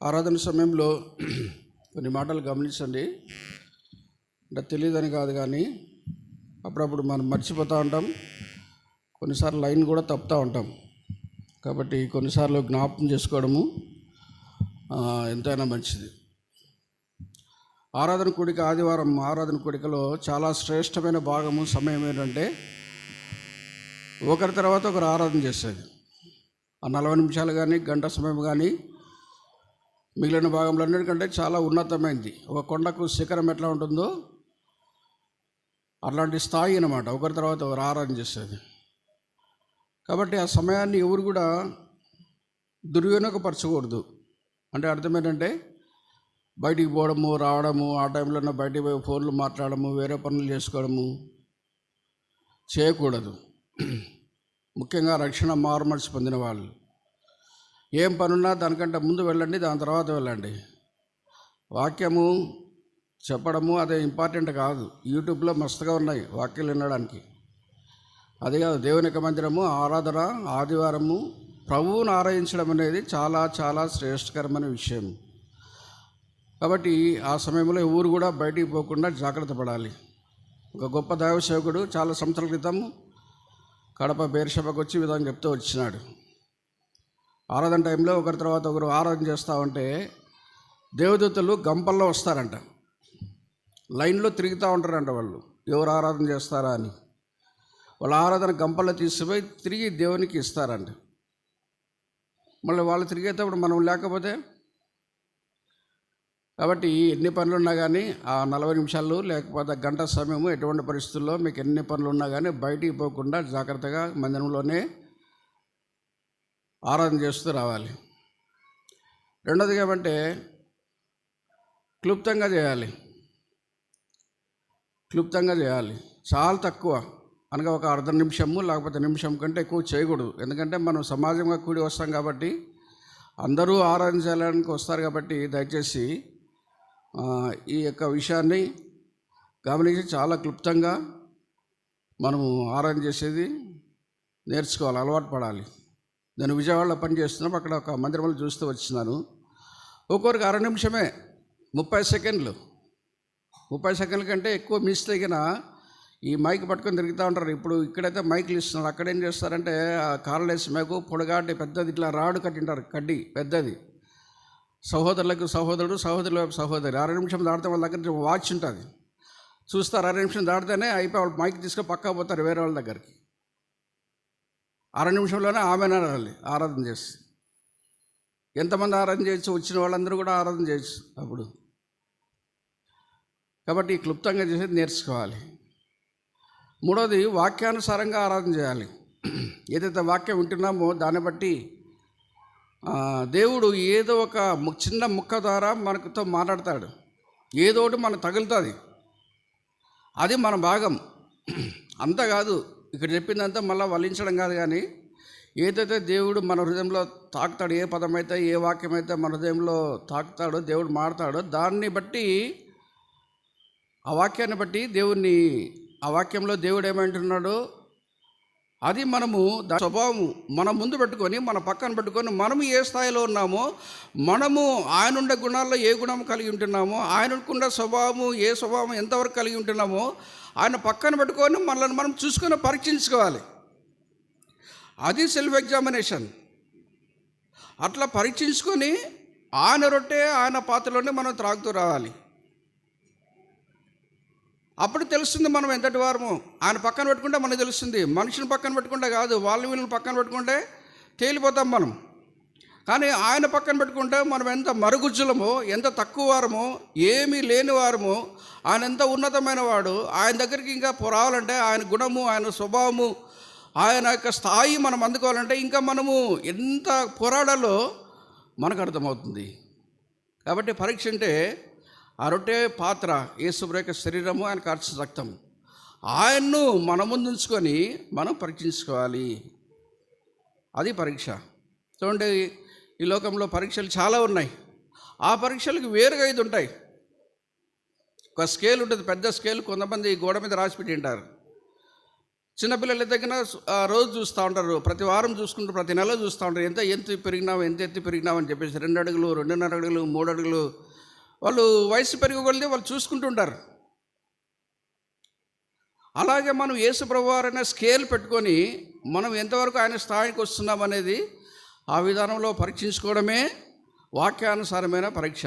ఆరాధన సమయంలో కొన్ని మాటలు గమనించండి. అంటే తెలియదని కాదు, కానీ అప్పుడప్పుడు మనం మర్చిపోతూ ఉంటాం, కొన్నిసార్లు లైన్ కూడా తప్పుతూ ఉంటాం. కాబట్టి కొన్నిసార్లు జ్ఞాపకం చేసుకోవడము ఎంతైనా మంచిది. ఆరాధన కూడిక, ఆదివారం ఆరాధన కూడికలో చాలా శ్రేష్టమైన భాగము సమయం ఏంటంటే ఒకరి తర్వాత ఒకరు ఆరాధన చేసేది. ఆ 40 నిమిషాలు కానీ గంట సమయం కానీ మిగిలిన భాగంలో అన్నిటికంటే చాలా ఉన్నతమైనది. ఒక కొండకు శిఖరం ఎట్లా ఉంటుందో అట్లాంటి స్థాయి అన్నమాట, ఒకరి తర్వాత ఒకరు ఆరాధన చేసేది. కాబట్టి ఆ సమయాన్ని ఎవరు కూడా దుర్వినియోగపరచకూడదు. అంటే అర్థం ఏంటంటే బయటికి పోవడము, రావడము, ఆ టైంలో బయటికి పోయి ఫోన్లు మాట్లాడము, వేరే పనులు చేసుకోవడము చేయకూడదు. ముఖ్యంగా రక్షణ మారుమనసు పొందిన వాళ్ళు ఏం పనున్నా దానికంటే ముందు వెళ్ళండి, దాని తర్వాత వెళ్ళండి. వాక్యము చెప్పడము అదే ఇంపార్టెంట్ కాదు. యూట్యూబ్లో మస్తుగా ఉన్నాయి వాక్యాలు వినడానికి. అది కాదు, దేవుని యొక్క మందిరము, ఆరాధన, ఆదివారము ప్రభువును ఆరాధించడం అనేది చాలా చాలా శ్రేష్టకరమైన విషయం. కాబట్టి ఆ సమయంలో ఎవరు కూడా బయటికి పోకుండా జాగ్రత్త పడాలి. ఒక గొప్ప దైవ సేవకుడు చాలా సంవత్సరాల క్రితం కడప బేర్షెబాకు వచ్చి విధానం చెప్తూ వచ్చినాడు. ఆరాధన టైంలో ఒకరి తర్వాత ఒకరు ఆరాధన చేస్తూ ఉంటే దేవదూతలు గంపల్లో వస్తారంట, లైన్లో తిరుగుతూ ఉంటారంట. వాళ్ళు ఎవరు ఆరాధన చేస్తారా అని వాళ్ళ ఆరాధన గంపల్లో తీసుకుపోయి తిరిగి దేవునికి ఇస్తారంట. మళ్ళీ వాళ్ళు తిరిగేటప్పుడు మనం లేకపోతే, కాబట్టి ఎన్ని పనులు ఉన్నా కానీ ఆ 40 నిమిషాలు లేకపోతే గంట సమయము ఎటువంటి పరిస్థితుల్లో మీకు ఎన్ని పనులు ఉన్నా కానీ బయటికి పోకుండా జాగ్రత్తగా మందిరంలోనే ఆరాధన చేస్తూ రావాలి. రెండోది ఏమంటే క్లుప్తంగా చేయాలి. చాలా తక్కువ, అనగా ఒక అర్ధ నిమిషము లేకపోతే నిమిషం కంటే ఎక్కువ చేయకూడదు. ఎందుకంటే మనం సమాజంగా కూడి వస్తాం కాబట్టి, అందరూ ఆరాధన చేయడానికి వస్తారు కాబట్టి దయచేసి ఈ యొక్క విషయాన్ని గమనించి చాలా క్లుప్తంగా మనము ఆరాధన చేసేది నేర్చుకోవాలి, అలవాటు పడాలి. నేను విజయవాడలో పనిచేస్తున్నాను, అక్కడ ఒక మందిరంలో చూస్తూ వచ్చినాను. ఒక్కొక్కరికి 1/2 నిమిషమే, 30 సెకండ్లు. 30 సెకండ్ల కంటే ఎక్కువ మిస్ తగిన ఈ మైక్ పట్టుకొని తిరుగుతూ ఉంటారు. ఇప్పుడు ఇక్కడైతే మైకులు ఇస్తున్నారు, అక్కడ ఏం చేస్తారంటే ఆ కార్లేసి మైకు పొడగాటి పెద్దది ఇట్లా రాడు కట్టింటారు, కడ్డీ పెద్దది. సహోదరులకు సహోదరుడు, సహోదరుల వైపు సహోదరి. 1/2 నిమిషం దాటితే వాళ్ళ దగ్గర వాచ్ ఉంటుంది, చూస్తారు. 1/2 నిమిషం దాటితేనే అయిపోయి వాళ్ళు మైక్ తీసుకొని పక్కా పోతారు వేరే వాళ్ళ దగ్గరికి. 1/2 నిమిషంలోనే ఆమెనాలి ఆరాధన చేసి. ఎంతమంది ఆరాధన చేయొచ్చు? వచ్చిన వాళ్ళందరూ కూడా ఆరాధన చేయొచ్చు అప్పుడు. కాబట్టి క్లుప్తంగా చేసేది నేర్చుకోవాలి. మూడోది వాక్యానుసారంగా ఆరాధన చేయాలి. ఏదైతే వాక్యం వింటున్నామో దాన్ని బట్టి దేవుడు ఏదో ఒక చిన్న ముక్క ద్వారా మనతో మాట్లాడతాడు, ఏదో ఒకటి మనకు తగులుతుంది. అది మన భాగం. అంతా కాదు, ఇక్కడ చెప్పిందంతా మళ్ళీ వల్లించడం కాదు, కానీ ఏదైతే దేవుడు మన హృదయంలో తాకుతాడు, ఏ పదమైతే ఏ వాక్యం అయితే మన హృదయంలో తాకుతాడో, దేవుడు మాడతాడో, దాన్ని బట్టి ఆ వాక్యాన్ని బట్టి దేవుణ్ణి, ఆ వాక్యంలో దేవుడు ఏమంటున్నాడో అది మనము దాని స్వభావము మన ముందు పెట్టుకొని, మన పక్కన పెట్టుకొని, మనము ఏ స్థాయిలో ఉన్నామో, మనము ఆయన ఉండే గుణాల్లో ఏ గుణం కలిగి ఉంటున్నామో, ఆయనకుండే స్వభావము ఏ స్వభావం ఎంతవరకు కలిగి ఉంటున్నామో ఆయన పక్కన పెట్టుకొని మనల్ని మనం చూసుకొని పరీక్షించుకోవాలి. అది సెల్ఫ్ ఎగ్జామినేషన్. అట్లా పరీక్షించుకొని ఆయన రొట్టె ఆయన పాత్రలోనే మనం త్రాగుతూ రావాలి. అప్పుడు తెలుస్తుంది మనం ఎంతటి వారము. ఆయన పక్కన పెట్టుకుంటే మనకు తెలుస్తుంది. మనుషుని పక్కన పెట్టుకుంటే కాదు, వీళ్ళని పక్కన పెట్టుకుంటే తేలిపోతాం మనం. కానీ ఆయన పక్కన పెట్టుకుంటే మనం ఎంత మరుగుజ్జులమో, ఎంత తక్కువ వారమో, ఏమీ లేని వారమో, ఆయన ఎంత ఉన్నతమైన వాడు. ఆయన దగ్గరికి ఇంకా రావాలంటే ఆయన గుణము, ఆయన స్వభావము, ఆయన యొక్క స్థాయి మనం అందుకోవాలంటే ఇంకా మనము ఎంత పోరాడాలో మనకు అర్థమవుతుంది. కాబట్టి పరీక్ష అంటే ఆ రొట్టె పాత్ర, యేసుప్రభు యొక్క శరీరము, ఆయన కార్చిన రక్తం, ఆయన్ను మన ముందు ఉంచుకొని మనం పరీక్షించుకోవాలి. అది పరీక్ష. చూడండి, ఈ లోకంలో పరీక్షలు చాలా ఉన్నాయి. ఆ పరీక్షలకు వేరుగా 5 ఉంటాయి. ఒక స్కేల్ ఉంటుంది, పెద్ద స్కేల్. కొంతమంది గోడ మీద రాసిపెట్టి ఉంటారు. చిన్నపిల్లల దగ్గర రోజు చూస్తూ ఉంటారు, ప్రతి వారం చూసుకుంటారు, ప్రతి నెల చూస్తూ ఉంటారు, ఎంత ఎత్తు పెరిగినావు అని చెప్పేసి 2 అడుగులు, 2.5 అడుగులు, 3 అడుగులు. వాళ్ళు వయసు పెరిగి వాళ్ళు చూసుకుంటుంటారు. అలాగే మనం యేసు ప్రభువారైన స్కేల్ పెట్టుకొని మనం ఎంతవరకు ఆయన స్థాయికి వస్తున్నాం అనేది ఆ విధానంలో పరీక్షించుకోవడమే వాక్యానుసారమైన పరీక్ష.